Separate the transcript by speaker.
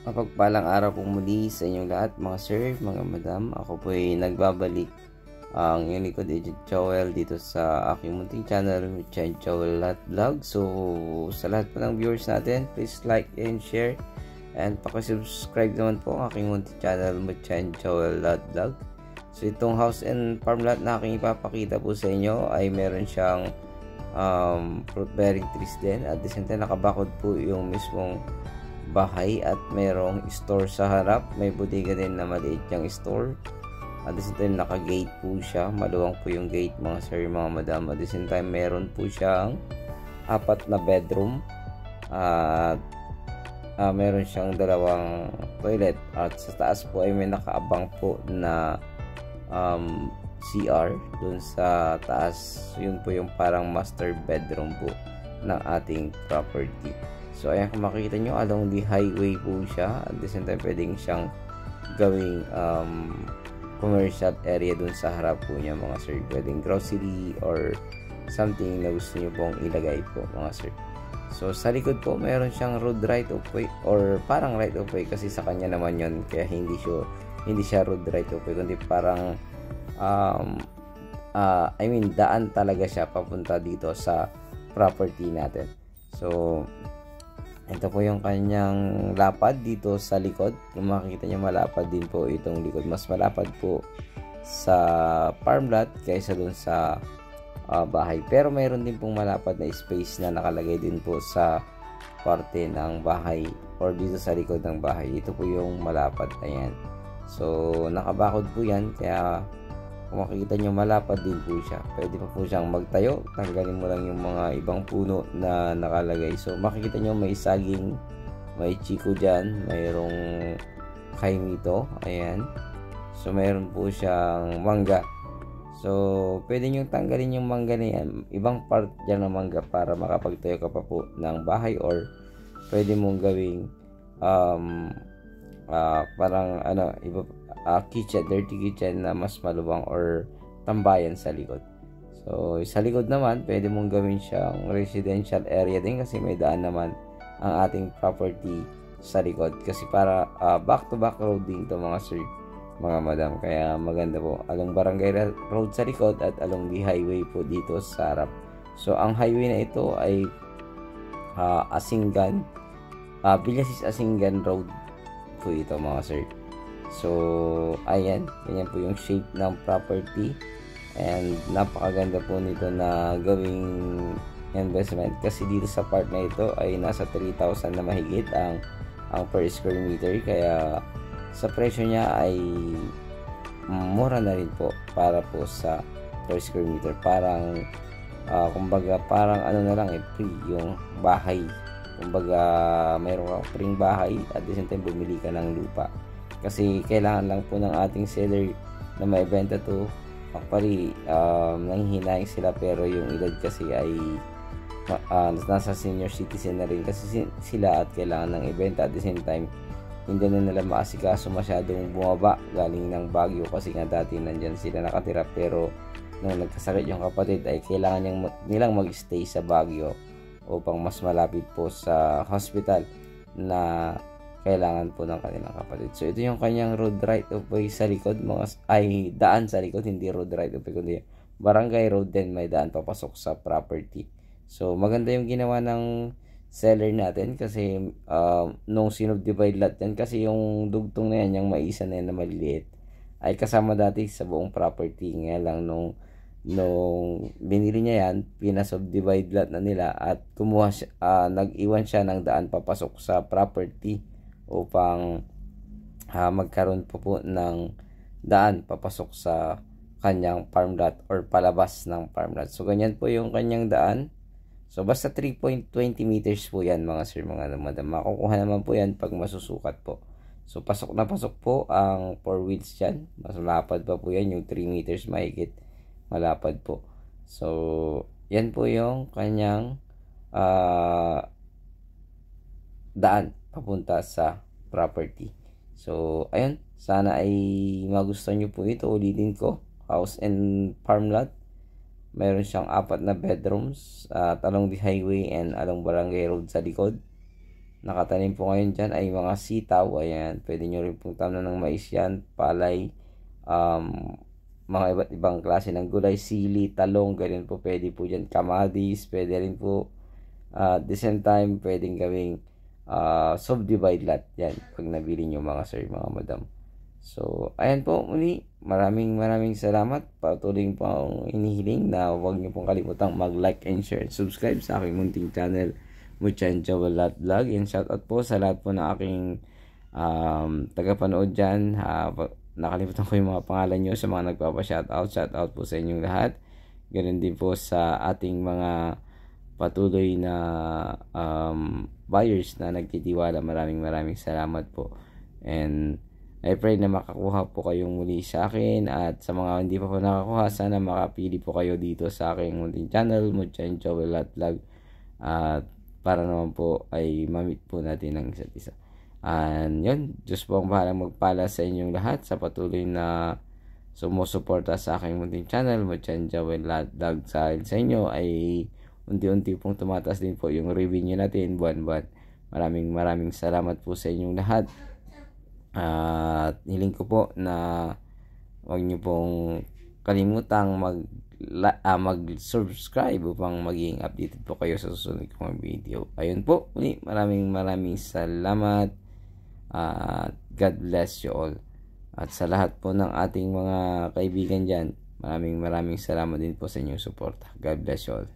Speaker 1: Mapagpalang araw po muli sa inyong lahat mga sir, mga madam. Ako po ay nagbabalik ang inyong likod Agent Joel dito sa aking munting channel, Agent Joel Vlog. So sa lahat po ng viewers natin, please like and share and pakisubscribe naman po ang aking munting channel, Agent Joel Vlog. So itong house and farm lot na aking ipapakita po sa inyo ay meron siyang fruit bearing trees din, at the same time nakabakod po yung mismong bahay at merong store sa harap. May bodega din na maliit yung store. At the same time naka-gate po siya, maluwang po yung gate mga sir, mga madam. At the same time meron po siyang 4 na bedroom at meron siyang 2 toilet, at sa taas po ay may nakaabang po na CR dun sa taas. Yun po yung parang master bedroom po ng ating property. So ayan, kung makikita nyo, along the highway po siya. At the same time pwedeng siyang gawing commercial area dun sa harap po niya mga sir. Pwedeng grocery or something na gusto nyo pong ilagay po mga sir. So sa likod po meron siyang road right of way, or parang right of way kasi sa kanya naman yon, kaya hindi siya road right of way, kundi parang daan talaga siya papunta dito sa property natin. So ito po yung kanyang lapad dito sa likod. Kung makikita nyo, malapad din po itong likod. Mas malapad po sa farm lot kaysa dun sa bahay. Pero mayroon din pong malapad na space na nakalagay din po sa parte ng bahay or dito sa likod ng bahay. Ito po yung malapad. Ayan. So nakabakod po yan, kaya kung makikita nyo, malapad din po siya. Pwede pa po siyang magtayo. Tanggalin mo lang yung mga ibang puno na nakalagay. So makikita nyo, may saging, may chiko dyan, mayroong kaimito. Ayan. So mayroon po siyang mangga. So pwede nyo tanggalin yung mangga na yan, ibang part dyan ng mangga, para makapagtayo ka pa po ng bahay, or pwede mong gawing parang kitchen, dirty kitchen na mas maluwang, or tambayan sa likod. So sa likod naman pwede mong gawin siyang residential area din, kasi may daan naman ang ating property sa likod, kasi para back to back road din to mga sir, mga madam. Kaya maganda po, along barangay road sa likod at along the highway po dito sa harap. So ang highway na ito ay Asinggan, Villasis Asinggan Road po ito mga sir. So ayan, ganyan po yung shape ng property, and napakaganda po nito na gawing investment, kasi dito sa part na ito ay nasa 3,000 na mahigit ang per square meter. Kaya sa presyo niya ay mura na rin po para po sa per square meter. Parang kumbaga parang na lang free yung bahay. Kumbaga mayroon kang free bahay, at the same time bumili ka ng lupa. Kasi kailangan lang po ng ating seller na maibenta to. Actually, nanghihinaing sila, pero yung edad kasi ay nasa senior citizen na rin kasi sila, at kailangan ng ibenta. At the same time, hindi na nila maasikaso masyadong bumaba galing ng Baguio, kasi nga dati nandyan sila nakatira, pero nung nagkasakit yung kapatid ay kailangan nilang mag-stay sa Baguio upang mas malapit po sa hospital na kailangan po ng kanilang kapatid. So ito yung kanyang road right of way sa likod, daan sa likod, hindi road right of way, kundi barangay road din, may daan papasok sa property. So maganda yung ginawa ng seller natin, kasi nung sinubdivide lot yan, kasi yung dugtong na yan, yung maisa na yan na maliliit, ay kasama dati sa buong property. Ngayon lang nung binili niya yan, pinasubdivide lot na nila, at nag-iwan siya ng daan papasok sa property upang magkaroon po ng daan papasok sa kanyang farm lot or palabas ng farm lot. So ganyan po yung kanyang daan. So basta 3.20 meters po yan mga sir, mga madam. Makukuha naman po yan pag masusukat po. So pasok na pasok po ang 4 wheels dyan. Mas malapad pa po yan, yung 3 meters mahigit malapad po. So yan po yung kanyang daan papunta sa property. So ayun, sana ay magustuhan nyo po ito. Ulitin ko, house and farm lot. Mayroon siyang 4 na bedrooms at along the highway and along barangay road sa likod. nakatanim po ngayon dyan ay mga sitaw. Ayan, pwede nyo rin pong tanom ng mais yan, palay, mga iba't ibang klase ng gulay, sili, talong, ganyan po pwede po dyan, kamatis, pwede rin po. At the same time, pwedeng gawing subdivide lot yan pag nabili nyo mga sir, mga madam. So, ayan po muli. Maraming salamat. Patuloy po ang inihiling na huwag niyo pong kalimutang mag-like and share and subscribe sa aking munting channel, Muchan Jawalat Vlog. And shoutout po sa lahat po ng aking tagapanood dyan. Nakalimutan ko yung mga pangalan nyo sa mga nagpapa-shoutout. Shoutout po sa inyong lahat. Ganun din po sa ating mga patuloy na buyers na nagtitiwala. Maraming salamat po. And I pray na makakuha po kayong muli sa akin, at sa mga hindi pa po nakakuha, sana makapili po kayo dito sa aking munting channel, Muchan Jawalat Vlog, at para naman po ay mamit po natin ang isa't isa. And yun, Diyos po ang bahalang magpala sa inyong lahat sa patuloy na sumusuporta sa aking munting channel, Muchan Jawalat Vlog. Sa inyo ay unti-unti pong tumataas din po yung revenue natin buwan-buwan. Maraming salamat po sa inyong lahat. At hiling ko po na huwag niyo pong kalimutang mag-subscribe upang maging updated po kayo sa susunod kong video. Ayun po, maraming salamat, at God bless you all. At sa lahat po ng ating mga kaibigan dyan, maraming salamat din po sa inyong suporta. God bless you all.